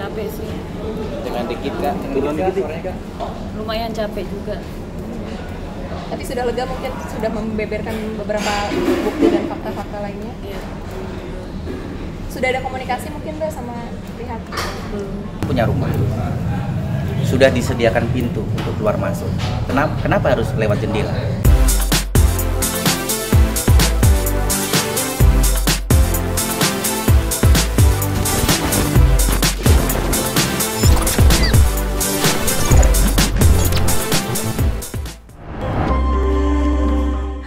capek sih. Dengan dikit kak, turun dikit kak. Lumayan capek juga. Tapi sudah lega mungkin sudah membeberkan beberapa bukti dan fakta-fakta lainnya. Iya. Sudah ada komunikasi mungkin Mbak sama pihak? Punya rumah, sudah disediakan pintu untuk keluar masuk. Kenapa harus lewat jendela?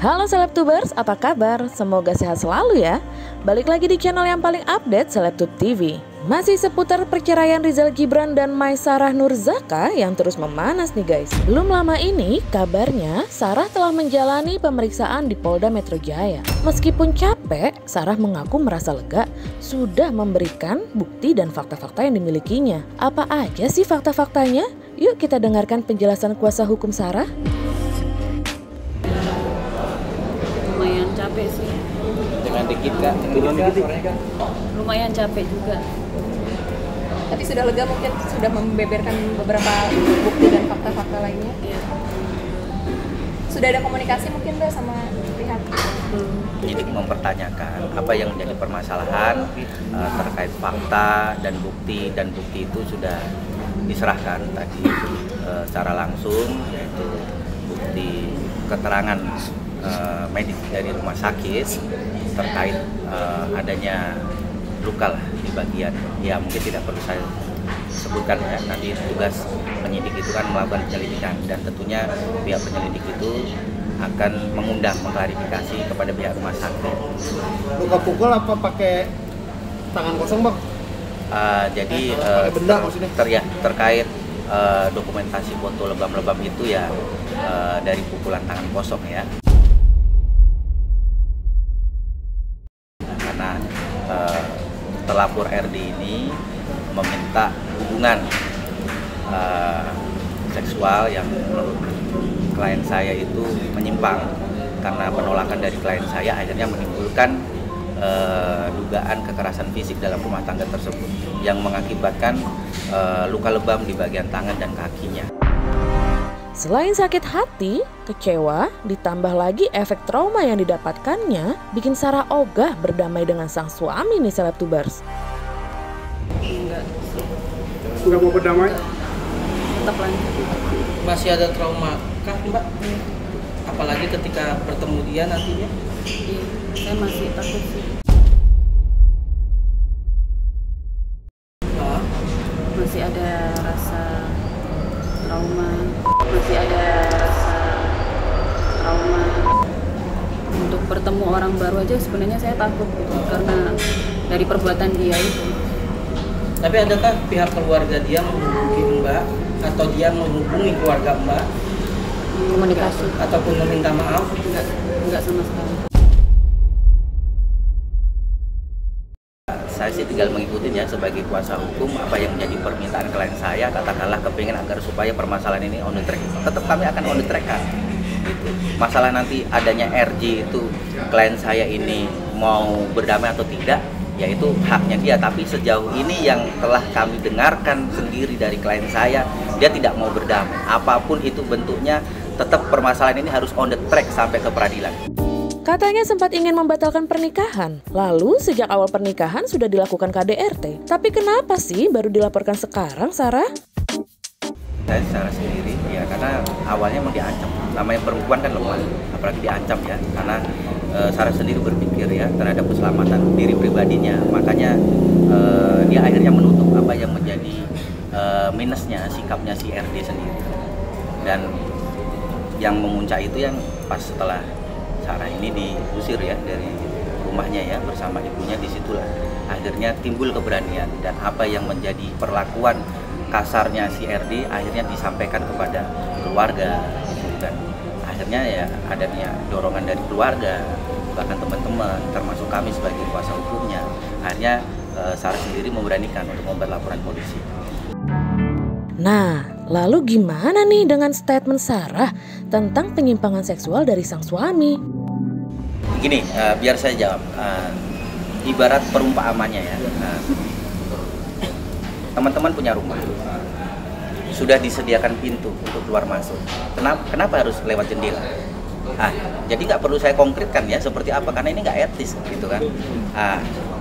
Halo Selebtubers, apa kabar? Semoga sehat selalu ya. Balik lagi di channel yang paling update, Selebtube TV. Masih seputar perceraian Rizal Gibran dan Mai Sarah Nurzaka yang terus memanas nih guys. Belum lama ini, kabarnya Sarah telah menjalani pemeriksaan di Polda Metro Jaya. Meskipun capek, Sarah mengaku merasa lega sudah memberikan bukti dan fakta-fakta yang dimilikinya. Apa aja sih fakta-faktanya? Yuk kita dengarkan penjelasan kuasa hukum Sarah. Lumayan capek sih. Dengan dikit kak, turun dikit kak. Lumayan capek juga. Tapi sudah lega mungkin sudah membeberkan beberapa bukti dan fakta-fakta lainnya. Iya. Sudah ada komunikasi mungkin Mbak sama pihak? Penyidik mempertanyakan apa yang menjadi permasalahan terkait fakta dan bukti itu sudah diserahkan tadi secara langsung, yaitu bukti keterangan medis dari rumah sakit terkait adanya luka lah di bagian, ya mungkin tidak perlu saya sebutkan ya, nanti tugas penyidik itu kan melakukan penyelidikan dan tentunya pihak penyelidik itu akan mengundang mengklarifikasi kepada pihak rumah sakit. Luka pukul apa pakai tangan kosong bang? Jadi benda maksudnya? Terkait dokumentasi foto lebam-lebam itu ya dari pukulan tangan kosong ya. Karena terlapor RD ini meminta hubungan seksual yang menurut klien saya itu menyimpang, karena penolakan dari klien saya akhirnya menimbulkan dugaan kekerasan fisik dalam rumah tangga tersebut yang mengakibatkan luka lebam di bagian tangan dan kakinya. Selain sakit hati, kecewa, ditambah lagi efek trauma yang didapatkannya, bikin Sarah ogah berdamai dengan sang suami nih Selebtubers. Enggak. Udah mau berdamai? Tetap lanjut. Masih ada trauma kah Mbak? Apalagi ketika bertemu dia nantinya? Iya. Saya masih takut sih. Masih ada rasa trauma. Untuk bertemu orang baru aja sebenarnya saya takut gitu, karena dari perbuatan dia itu. Tapi adakah pihak keluarga dia menghubungi Mbak atau dia menghubungi keluarga Mbak? Komunikasi. Ataupun meminta maaf? Enggak sama sekali. Saya sih tinggal mengikuti ya sebagai kuasa hukum apa yang menjadi permintaan klien saya, katakanlah kepingin agar supaya permasalahan ini on the track. Tetap kami akan on the track kan. Gitu. Masalah nanti adanya RJ itu klien saya ini mau berdamai atau tidak, yaitu haknya dia. Tapi sejauh ini yang telah kami dengarkan sendiri dari klien saya, dia tidak mau berdamai. Apapun itu bentuknya, tetap permasalahan ini harus on the track sampai ke peradilan. Katanya sempat ingin membatalkan pernikahan. Lalu sejak awal pernikahan sudah dilakukan KDRT. Tapi kenapa sih baru dilaporkan sekarang, Sarah? Saya secara sendiri ya, karena awalnya mau diancam. Namanya perempuan kan lemah, apalagi diancam ya. Karena Sarah sendiri berpikir ya terhadap keselamatan diri pribadinya. Makanya dia akhirnya menutup apa yang menjadi minusnya sikapnya si RD sendiri. Dan yang memuncak itu yang pas setelah Sarah ini diusir ya dari rumahnya ya bersama ibunya, disitulah akhirnya timbul keberanian dan apa yang menjadi perlakuan kasarnya si RD akhirnya disampaikan kepada keluarga dan akhirnya ya adanya dorongan dari keluarga bahkan teman-teman termasuk kami sebagai kuasa hukumnya, akhirnya Sarah sendiri memberanikan untuk membuat laporan polisi. Nah, lalu gimana nih dengan statement Sarah tentang penyimpangan seksual dari sang suami? Gini, biar saya jawab. Ibarat perumpamannya ya. teman-teman punya rumah, sudah disediakan pintu untuk keluar masuk. Kenapa harus lewat jendela? Jadi nggak perlu saya konkretkan ya seperti apa, karena ini nggak etis gitu kan.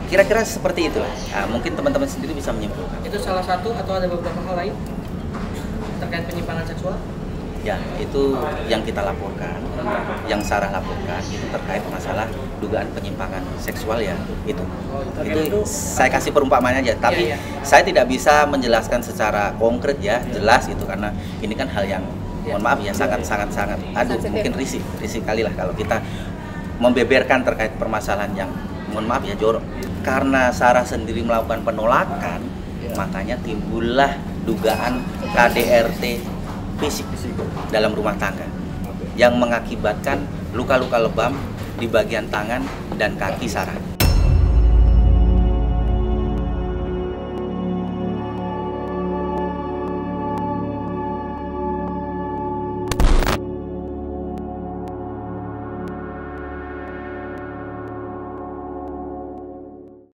Kira-kira seperti itulah. Mungkin teman-teman sendiri bisa menyimpulkan. Itu salah satu atau ada beberapa hal lain terkait penyimpangan seksual? Ya, itu yang kita laporkan, yang Sarah laporkan itu terkait masalah dugaan penyimpangan seksual ya itu saya kasih perumpamaan aja, tapi saya tidak bisa menjelaskan secara konkret ya, jelas itu karena ini kan hal yang mohon maaf ya sangat mungkin risih kali lah kalau kita membeberkan terkait permasalahan yang mohon maaf ya jorok. Karena Sarah sendiri melakukan penolakan, makanya timbullah dugaan KDRT fisik dalam rumah tangga yang mengakibatkan luka-luka lebam di bagian tangan dan kaki Sarah.